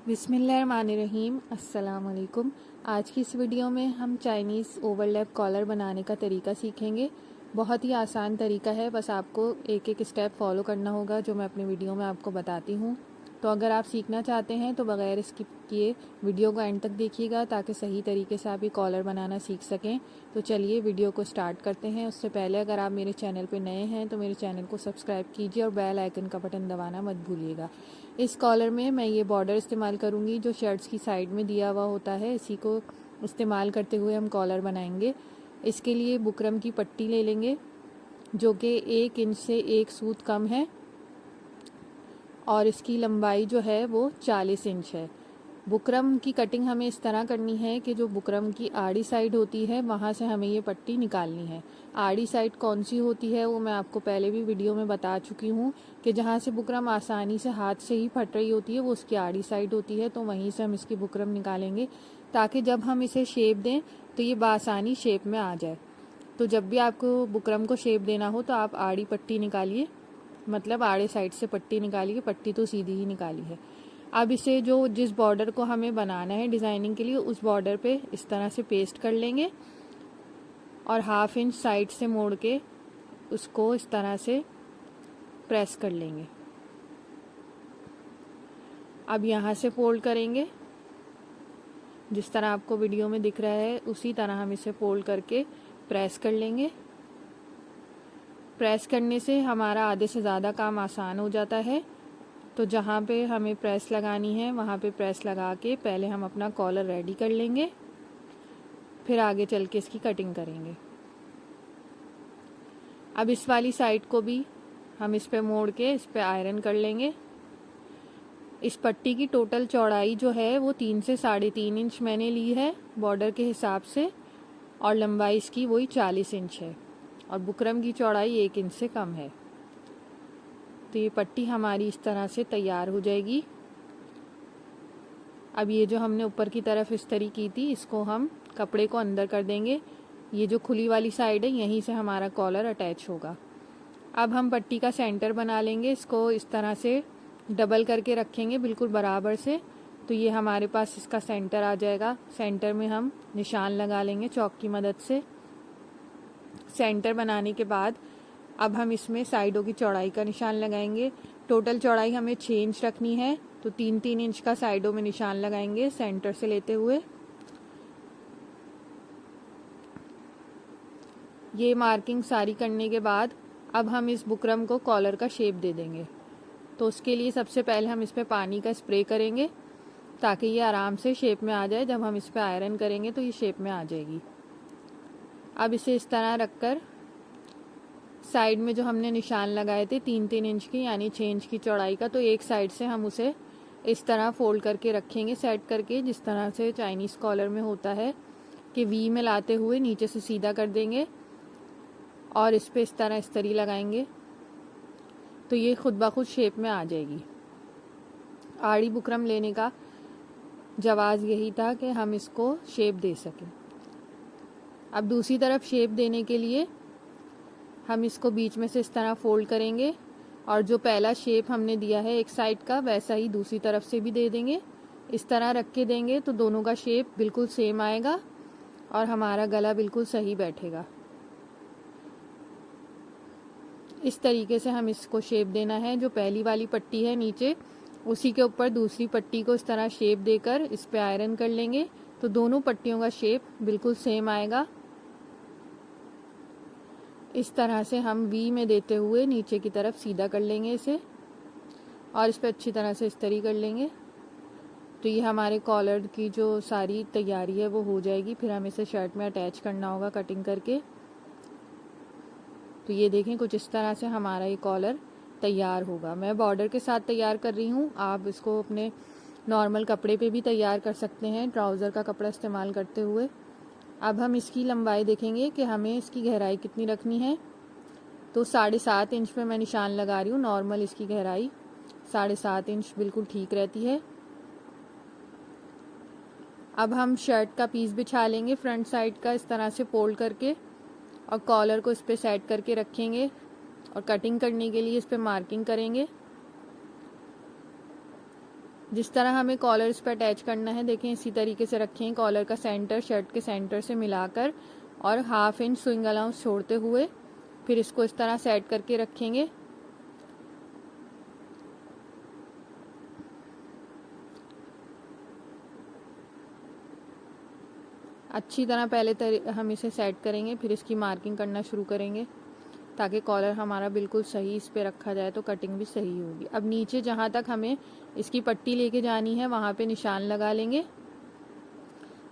बिस्मिल्लाहिर्रहमानिर्रहीम। अस्सलाम वालेकुम। आज की इस वीडियो में हम चाइनीज़ ओवरलैप कॉलर बनाने का तरीका सीखेंगे। बहुत ही आसान तरीका है, बस आपको एक एक स्टेप फॉलो करना होगा जो मैं अपनी वीडियो में आपको बताती हूँ। तो अगर आप सीखना चाहते हैं तो बग़ैर स्किप किए वीडियो को एंड तक देखिएगा ताकि सही तरीके से आप ये कॉलर बनाना सीख सकें। तो चलिए वीडियो को स्टार्ट करते हैं। उससे पहले अगर आप मेरे चैनल पर नए हैं तो मेरे चैनल को सब्सक्राइब कीजिए और बेल आइकन का बटन दबाना मत भूलिएगा। इस कॉलर में मैं ये बॉर्डर इस्तेमाल करूँगी जो शर्ट्स की साइड में दिया हुआ होता है, इसी को इस्तेमाल करते हुए हम कॉलर बनाएंगे। इसके लिए बुकरम की पट्टी ले लेंगे जो कि 1 इंच से 1 सूत कम है और इसकी लंबाई जो है वो 40 इंच है। बुकरम की कटिंग हमें इस तरह करनी है कि जो बुकरम की आड़ी साइड होती है वहाँ से हमें ये पट्टी निकालनी है। आड़ी साइड कौन सी होती है वो मैं आपको पहले भी वीडियो में बता चुकी हूँ कि जहाँ से बुकरम आसानी से हाथ से ही फट रही होती है वो उसकी आड़ी साइड होती है। तो वहीं से हम इसकी बुकरम निकालेंगे ताकि जब हम इसे शेप दें तो ये बासानी शेप में आ जाए। तो जब भी आपको बुकरम को शेप देना हो तो आप आड़ी पट्टी निकालिए, मतलब आड़े साइड से पट्टी निकालिए। पट्टी तो सीधी ही निकाली है। अब इसे जो जिस बॉर्डर को हमें बनाना है डिज़ाइनिंग के लिए उस बॉर्डर पे इस तरह से पेस्ट कर लेंगे और 1/2 इंच साइड से मोड़ के उसको इस तरह से प्रेस कर लेंगे। अब यहाँ से फोल्ड करेंगे, जिस तरह आपको वीडियो में दिख रहा है उसी तरह हम इसे फोल्ड करके प्रेस कर लेंगे। प्रेस करने से हमारा आधे से ज़्यादा काम आसान हो जाता है। तो जहाँ पे हमें प्रेस लगानी है वहाँ पे प्रेस लगा के पहले हम अपना कॉलर रेडी कर लेंगे, फिर आगे चल के इसकी कटिंग करेंगे। अब इस वाली साइड को भी हम इस पे मोड़ के इस पे आयरन कर लेंगे। इस पट्टी की टोटल चौड़ाई जो है वो 3 से 3.5 इंच मैंने ली है बॉर्डर के हिसाब से और लंबाई इसकी वही 40 इंच है और बुकरम की चौड़ाई 1 इंच से कम है। तो ये पट्टी हमारी इस तरह से तैयार हो जाएगी। अब ये जो हमने ऊपर की तरफ इस्त्री की थी इसको हम कपड़े को अंदर कर देंगे। ये जो खुली वाली साइड है यहीं से हमारा कॉलर अटैच होगा। अब हम पट्टी का सेंटर बना लेंगे। इसको इस तरह से डबल करके रखेंगे बिल्कुल बराबर से, तो ये हमारे पास इसका सेंटर आ जाएगा। सेंटर में हम निशान लगा लेंगे चॉक की मदद से। सेंटर बनाने के बाद अब हम इसमें साइडों की चौड़ाई का निशान लगाएंगे। टोटल चौड़ाई हमें 6 इंच रखनी है तो 3-3 इंच का साइडों में निशान लगाएंगे सेंटर से लेते हुए। ये मार्किंग सारी करने के बाद अब हम इस बुकरम को कॉलर का शेप दे देंगे। तो उसके लिए सबसे पहले हम इस पर पानी का स्प्रे करेंगे ताकि ये आराम से शेप में आ जाए। जब हम इस पर आयरन करेंगे तो ये शेप में आ जाएगी। अब इसे इस तरह रखकर साइड में जो हमने निशान लगाए थे 3-3 इंच की यानी 6 इंच की चौड़ाई का, तो एक साइड से हम उसे इस तरह फोल्ड करके रखेंगे सेट करके, जिस तरह से चाइनीज़ कॉलर में होता है कि वी में लाते हुए नीचे से सीधा कर देंगे और इस पे इस तरह इस्तरी लगाएंगे तो ये खुद ब खुद शेप में आ जाएगी। आड़ी बुकरम लेने का जवाज़ यही था कि हम इसको शेप दे सकें। अब दूसरी तरफ शेप देने के लिए हम इसको बीच में से इस तरह फोल्ड करेंगे और जो पहला शेप हमने दिया है एक साइड का वैसा ही दूसरी तरफ से भी दे देंगे। इस तरह रख के देंगे तो दोनों का शेप बिल्कुल सेम आएगा और हमारा गला बिल्कुल सही बैठेगा। इस तरीके से हम इसको शेप देना है। जो पहली वाली पट्टी है नीचे उसी के ऊपर दूसरी पट्टी को इस तरह शेप देकर इस पे आयरन कर लेंगे तो दोनों पट्टियों का शेप बिल्कुल सेम आएगा। इस तरह से हम वी में देते हुए नीचे की तरफ सीधा कर लेंगे इसे और इस पर अच्छी तरह से इस्तरी कर लेंगे। तो ये हमारे कॉलर की जो सारी तैयारी है वो हो जाएगी। फिर हम इसे शर्ट में अटैच करना होगा कटिंग करके। तो ये देखें कुछ इस तरह से हमारा ये कॉलर तैयार होगा। मैं बॉर्डर के साथ तैयार कर रही हूँ, आप इसको अपने नॉर्मल कपड़े पे भी तैयार कर सकते हैं ट्राउज़र का कपड़ा इस्तेमाल करते हुए। अब हम इसकी लंबाई देखेंगे कि हमें इसकी गहराई कितनी रखनी है। तो 7.5 इंच पे मैं निशान लगा रही हूँ। नॉर्मल इसकी गहराई 7.5 इंच बिल्कुल ठीक रहती है। अब हम शर्ट का पीस बिछा लेंगे फ्रंट साइड का इस तरह से फोल्ड करके और कॉलर को इस पर सेट करके रखेंगे और कटिंग करने के लिए इस पर मार्किंग करेंगे। जिस तरह हमें कॉलर इस पर अटैच करना है, देखें इसी तरीके से रखें। कॉलर का सेंटर शर्ट के सेंटर से मिलाकर और 1/2 इंच स्विंग अलाउंस छोड़ते हुए फिर इसको इस तरह सेट करके रखेंगे। अच्छी तरह पहले हम इसे सेट करेंगे, फिर इसकी मार्किंग करना शुरू करेंगे ताकि कॉलर हमारा बिल्कुल सही इस पे रखा जाए तो कटिंग भी सही होगी। अब नीचे जहाँ तक हमें इसकी पट्टी लेके जानी है वहाँ पे निशान लगा लेंगे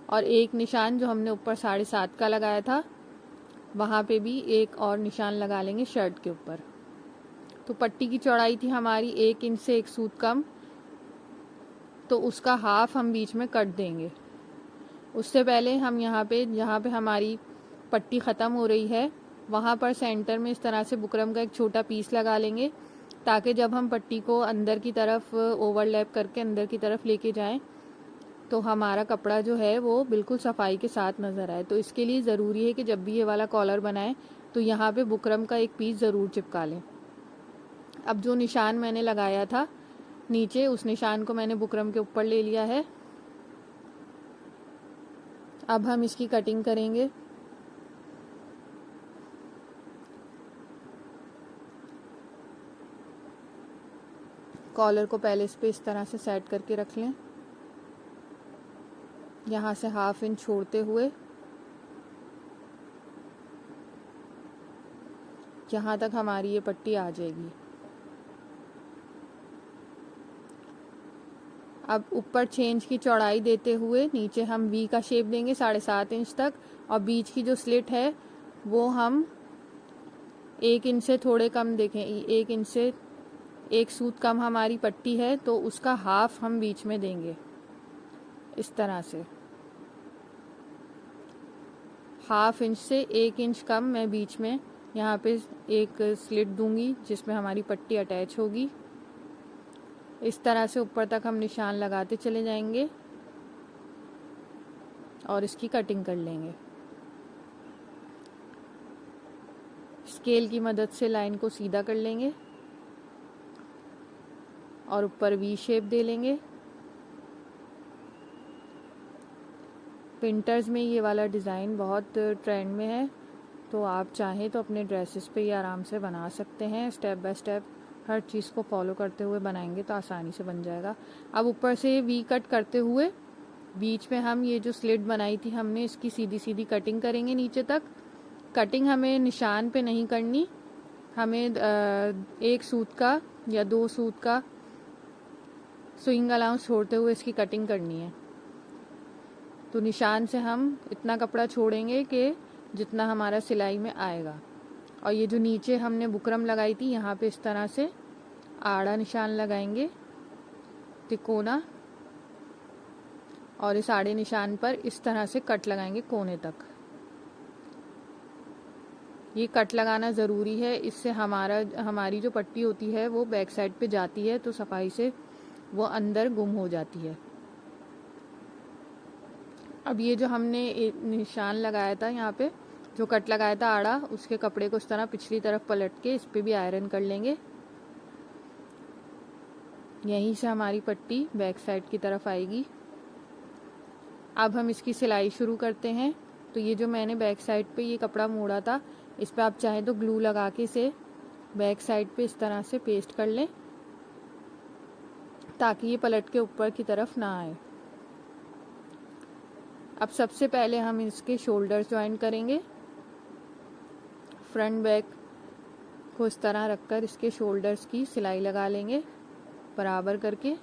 और एक निशान जो हमने ऊपर 7.5 का लगाया था वहाँ पे भी एक और निशान लगा लेंगे शर्ट के ऊपर। तो पट्टी की चौड़ाई थी हमारी 1 इंच से 1 सूत कम, तो उसका हाफ हम बीच में कट देंगे। उससे पहले हम जहाँ पे हमारी पट्टी ख़त्म हो रही है वहाँ पर सेंटर में इस तरह से बुकरम का एक छोटा पीस लगा लेंगे ताकि जब हम पट्टी को अंदर की तरफ ओवरलैप करके अंदर की तरफ लेके जाएं तो हमारा कपड़ा जो है वो बिल्कुल सफाई के साथ नज़र आए। तो इसके लिए ज़रूरी है कि जब भी ये वाला कॉलर बनाएं तो यहाँ पे बुकरम का एक पीस ज़रूर चिपका लें। अब जो निशान मैंने लगाया था नीचे, उस निशान को मैंने बुकरम के ऊपर ले लिया है। अब हम इसकी कटिंग करेंगे। कॉलर को पहले इस पे इस तरह से सेट करके रख लें, यहाँ से 1/2 इंच छोड़ते हुए यहाँ तक हमारी ये पट्टी आ जाएगी। अब ऊपर 6 इंच की चौड़ाई देते हुए नीचे हम वी का शेप देंगे 7.5 इंच तक, और बीच की जो स्लिट है वो हम 1 इंच से थोड़े कम, देखें 1 इंच से 1 सूत कम हमारी पट्टी है तो उसका हाफ हम बीच में देंगे। इस तरह से 1/2 इंच से 1 इंच कम मैं बीच में यहाँ पे एक स्लिट दूंगी जिसमें हमारी पट्टी अटैच होगी। इस तरह से ऊपर तक हम निशान लगाते चले जाएंगे और इसकी कटिंग कर लेंगे। स्केल की मदद से लाइन को सीधा कर लेंगे और ऊपर वी शेप दे लेंगे। विंटर्स में ये वाला डिज़ाइन बहुत ट्रेंड में है, तो आप चाहें तो अपने ड्रेसेस पे ये आराम से बना सकते हैं। स्टेप बाय स्टेप हर चीज़ को फॉलो करते हुए बनाएंगे तो आसानी से बन जाएगा। अब ऊपर से वी कट करते हुए बीच में हम ये जो स्लिट बनाई थी हमने, इसकी सीधी सीधी कटिंग करेंगे नीचे तक। कटिंग हमें निशान पे नहीं करनी, हमें 1 सूत का या 2 सूत का स्विंग अलाउंस छोड़ते हुए इसकी कटिंग करनी है। तो निशान से हम इतना कपड़ा छोड़ेंगे कि जितना हमारा सिलाई में आएगा। और ये जो नीचे हमने बुकरम लगाई थी यहाँ पे इस तरह से आड़ा निशान लगाएंगे तिकोना, और इस आड़े निशान पर इस तरह से कट लगाएंगे कोने तक। ये कट लगाना ज़रूरी है, इससे हमारी जो पट्टी होती है वो बैक साइड पे जाती है तो सफाई से वो अंदर गुम हो जाती है। अब ये जो हमने निशान लगाया था यहाँ पे, जो कट लगाया था आड़ा, उसके कपड़े को इस तरह पिछली तरफ पलट के इस पे भी आयरन कर लेंगे। यहीं से हमारी पट्टी बैक साइड की तरफ आएगी। अब हम इसकी सिलाई शुरू करते हैं। तो ये जो मैंने बैक साइड पे ये कपड़ा मोड़ा था, इस पे आप चाहें तो ग्लू लगा के इसे बैक साइड पे इस तरह से पेस्ट कर लें ताकि ये पलट के ऊपर की तरफ ना आए। अब सबसे पहले हम इसके शोल्डर्स ज्वाइन करेंगे। फ्रंट बैक को इस तरह रखकर इसके शोल्डर्स की सिलाई लगा लेंगे बराबर करके।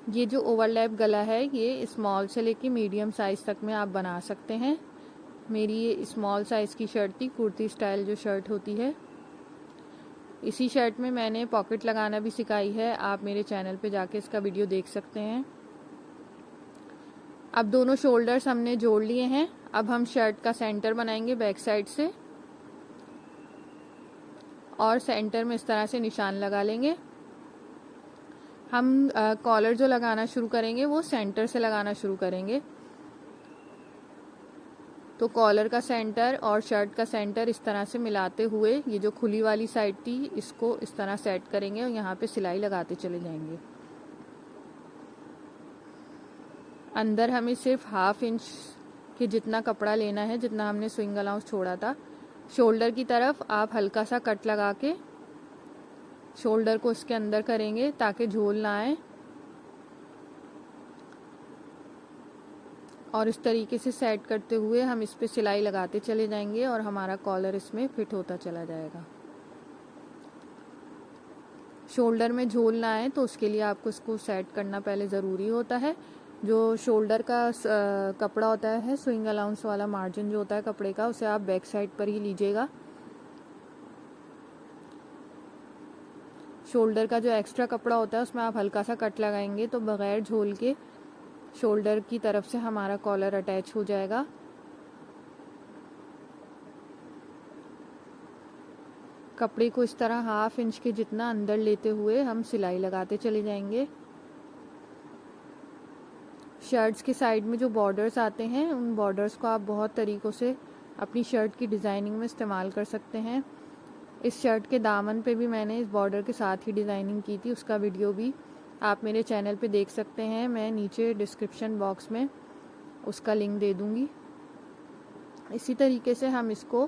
ये जो ओवरलैप गला है ये स्मॉल से लेके मीडियम साइज़ तक में आप बना सकते हैं। मेरी ये स्मॉल साइज़ की शर्ट थी, कुर्ती स्टाइल जो शर्ट होती है। इसी शर्ट में मैंने पॉकेट लगाना भी सिखाई है, आप मेरे चैनल पे जाके इसका वीडियो देख सकते हैं। अब दोनों शोल्डर्स हमने जोड़ लिए हैं। अब हम शर्ट का सेंटर बनाएंगे बैक साइड से और सेंटर में इस तरह से निशान लगा लेंगे। हम कॉलर जो लगाना शुरू करेंगे वो सेंटर से लगाना शुरू करेंगे। तो कॉलर का सेंटर और शर्ट का सेंटर इस तरह से मिलाते हुए ये जो खुली वाली साइड थी इसको इस तरह सेट करेंगे और यहाँ पे सिलाई लगाते चले जाएंगे। अंदर हमें सिर्फ 1/2 इंच के जितना कपड़ा लेना है, जितना हमने स्विंग अलाउंस छोड़ा था। शोल्डर की तरफ आप हल्का सा कट लगा के शोल्डर को इसके अंदर करेंगे ताकि झोल ना आए, और इस तरीके से सेट करते हुए हम इस पे सिलाई लगाते चले जाएंगे और हमारा कॉलर इसमें फिट होता चला जाएगा। शोल्डर में झोल ना आए तो उसके लिए आपको इसको सेट करना पहले ज़रूरी होता है। जो शोल्डर का कपड़ा होता है, स्विंग अलाउंस वाला मार्जिन जो होता है कपड़े का, उसे आप बैक साइड पर ही लीजिएगा। शोल्डर का जो एक्स्ट्रा कपड़ा होता है उसमें आप हल्का सा कट लगाएंगे तो बग़ैर झोल के शोल्डर की तरफ से हमारा कॉलर अटैच हो जाएगा। कपड़े को इस तरह 1/2 इंच के जितना अंदर लेते हुए हम सिलाई लगाते चले जाएंगे। शर्ट्स के साइड में जो बॉर्डर्स आते हैं, उन बॉर्डर्स को आप बहुत तरीक़ों से अपनी शर्ट की डिज़ाइनिंग में इस्तेमाल कर सकते हैं। इस शर्ट के दामन पे भी मैंने इस बॉर्डर के साथ ही डिज़ाइनिंग की थी, उसका वीडियो भी आप मेरे चैनल पे देख सकते हैं। मैं नीचे डिस्क्रिप्शन बॉक्स में उसका लिंक दे दूँगी। इसी तरीके से हम इसको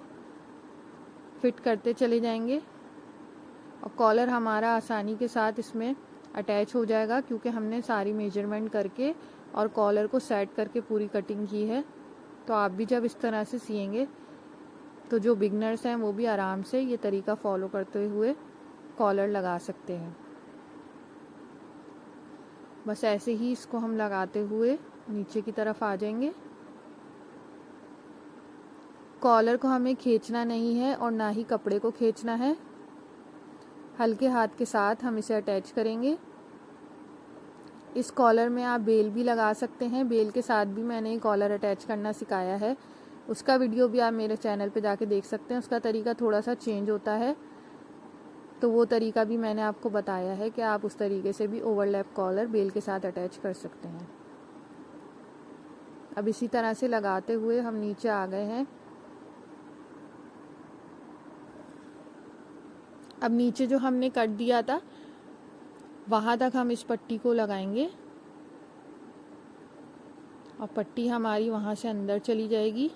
फिट करते चले जाएंगे और कॉलर हमारा आसानी के साथ इसमें अटैच हो जाएगा, क्योंकि हमने सारी मेजरमेंट करके और कॉलर को सेट करके पूरी कटिंग की है। तो आप भी जब इस तरह से सिएंगे तो जो बिगनर्स हैं वो भी आराम से ये तरीका फॉलो करते हुए कॉलर लगा सकते हैं। बस ऐसे ही इसको हम लगाते हुए नीचे की तरफ आ जाएंगे। कॉलर को हमें खींचना नहीं है और ना ही कपड़े को खींचना है। हल्के हाथ के साथ हम इसे अटैच करेंगे। इस कॉलर में आप बेल भी लगा सकते हैं। बेल के साथ भी मैंने कॉलर अटैच करना सिखाया है, उसका वीडियो भी आप मेरे चैनल पे जाके देख सकते हैं। उसका तरीका थोड़ा सा चेंज होता है, तो वो तरीका भी मैंने आपको बताया है कि आप उस तरीके से भी ओवरलैप कॉलर बेल के साथ अटैच कर सकते हैं। अब इसी तरह से लगाते हुए हम नीचे आ गए हैं। अब नीचे जो हमने कट दिया था वहाँ तक हम इस पट्टी को लगाएंगे और पट्टी हमारी वहाँ से अंदर चली जाएगी।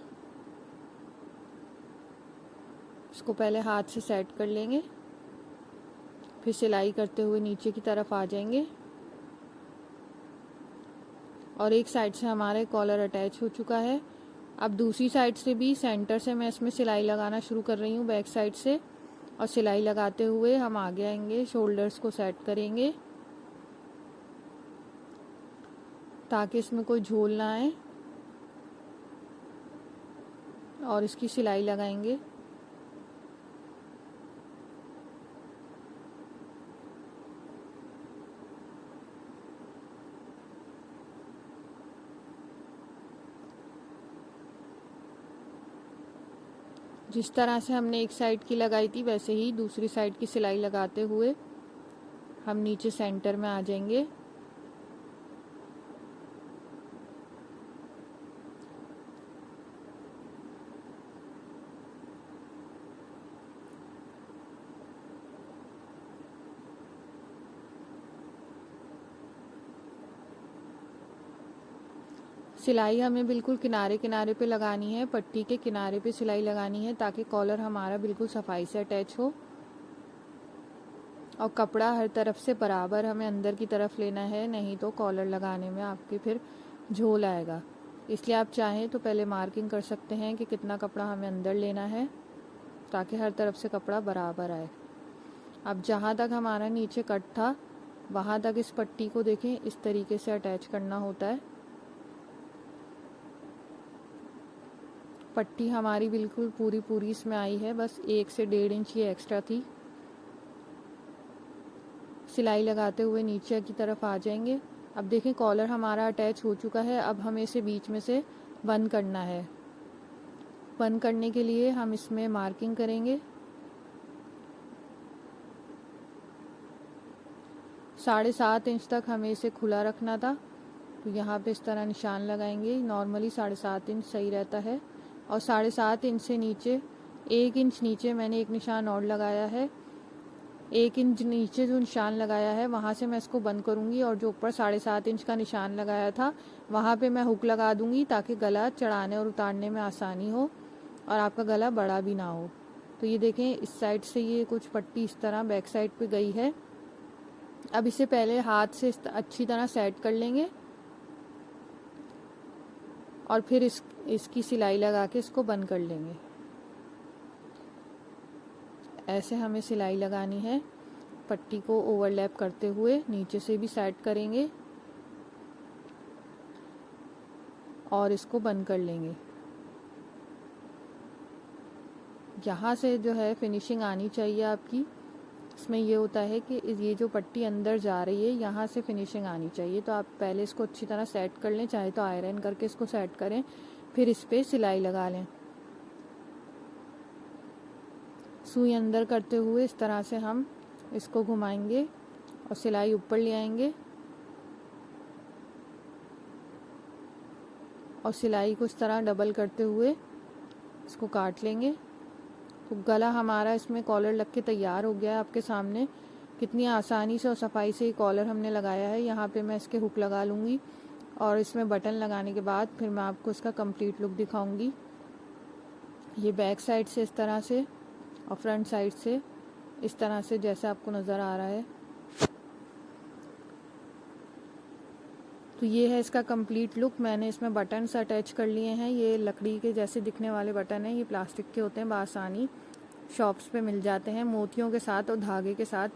इसको पहले हाथ से सेट कर लेंगे, फिर सिलाई करते हुए नीचे की तरफ आ जाएंगे और एक साइड से हमारे कॉलर अटैच हो चुका है। अब दूसरी साइड से भी सेंटर से मैं इसमें सिलाई लगाना शुरू कर रही हूँ, बैक साइड से, और सिलाई लगाते हुए हम आगे आएंगे, शोल्डर्स को सेट करेंगे ताकि इसमें कोई झोल ना आए और इसकी सिलाई लगाएंगे। जिस तरह से हमने एक साइड की लगाई थी वैसे ही दूसरी साइड की सिलाई लगाते हुए हम नीचे सेंटर में आ जाएंगे। सिलाई हमें बिल्कुल किनारे किनारे पे लगानी है, पट्टी के किनारे पे सिलाई लगानी है ताकि कॉलर हमारा बिल्कुल सफाई से अटैच हो और कपड़ा हर तरफ से बराबर हमें अंदर की तरफ लेना है, नहीं तो कॉलर लगाने में आपके फिर झोल आएगा। इसलिए आप चाहें तो पहले मार्किंग कर सकते हैं कि कितना कपड़ा हमें अंदर लेना है ताकि हर तरफ से कपड़ा बराबर आए। अब जहाँ तक हमारा नीचे कट था वहाँ तक इस पट्टी को देखें, इस तरीके से अटैच करना होता है। पट्टी हमारी बिल्कुल पूरी इसमें आई है, बस 1 से 1.5 इंच ही एक्स्ट्रा थी। सिलाई लगाते हुए नीचे की तरफ आ जाएंगे। अब देखें कॉलर हमारा अटैच हो चुका है। अब हमें इसे बीच में से बंद करना है। बंद करने के लिए हम इसमें मार्किंग करेंगे। 7.5 इंच तक हमें इसे खुला रखना था, तो यहाँ पे इस तरह निशान लगाएंगे। नॉर्मली 7.5 इंच सही रहता है और 7.5 इंच से नीचे 1 इंच नीचे मैंने एक निशान और लगाया है 1 इंच नीचे जो निशान लगाया है वहाँ से मैं इसको बंद करूँगी और जो ऊपर 7.5 इंच का निशान लगाया था वहाँ पे मैं हुक लगा दूँगी ताकि गला चढ़ाने और उतारने में आसानी हो और आपका गला बड़ा भी ना हो। तो ये देखें, इस साइड से ये कुछ पट्टी इस तरह बैक साइड पे गई है। अब इसे पहले हाथ से अच्छी तरह सेट कर लेंगे और फिर इसकी सिलाई लगा के इसको बंद कर लेंगे। ऐसे हमें सिलाई लगानी है, पट्टी को ओवरलैप करते हुए नीचे से भी सेट करेंगे और इसको बंद कर लेंगे। यहाँ से जो है फिनिशिंग आनी चाहिए आपकी। इसमें ये होता है कि ये जो पट्टी अंदर जा रही है यहाँ से फिनिशिंग आनी चाहिए। तो आप पहले इसको अच्छी तरह सेट कर लें, चाहे तो आयरन करके इसको सेट करें, फिर इस पर सिलाई लगा लें। सुई अंदर करते हुए इस तरह से हम इसको घुमाएंगे और सिलाई ऊपर ले आएंगे और सिलाई को इस तरह डबल करते हुए इसको काट लेंगे। तो गला हमारा इसमें कॉलर लग के तैयार हो गया है आपके सामने। कितनी आसानी से और सफाई से ये कॉलर हमने लगाया है। यहाँ पे मैं इसके हुक लगा लूँगी और इसमें बटन लगाने के बाद फिर मैं आपको इसका कंप्लीट लुक दिखाऊंगी। ये बैक साइड से इस तरह से और फ्रंट साइड से इस तरह से जैसे आपको नज़र आ रहा है। तो ये है इसका कंप्लीट लुक। मैंने इसमें बटन्स अटैच कर लिए हैं। ये लकड़ी के जैसे दिखने वाले बटन हैं, ये प्लास्टिक के होते हैं, बआसानी शॉप्स पे मिल जाते हैं। मोतियों के साथ और धागे के साथ,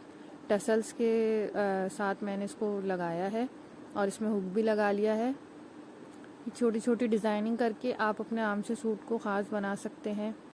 टसल्स के साथ मैंने इसको लगाया है और इसमें हुक भी लगा लिया है। छोटी छोटी डिज़ाइनिंग करके आप अपने आराम से सूट को ख़ास बना सकते हैं।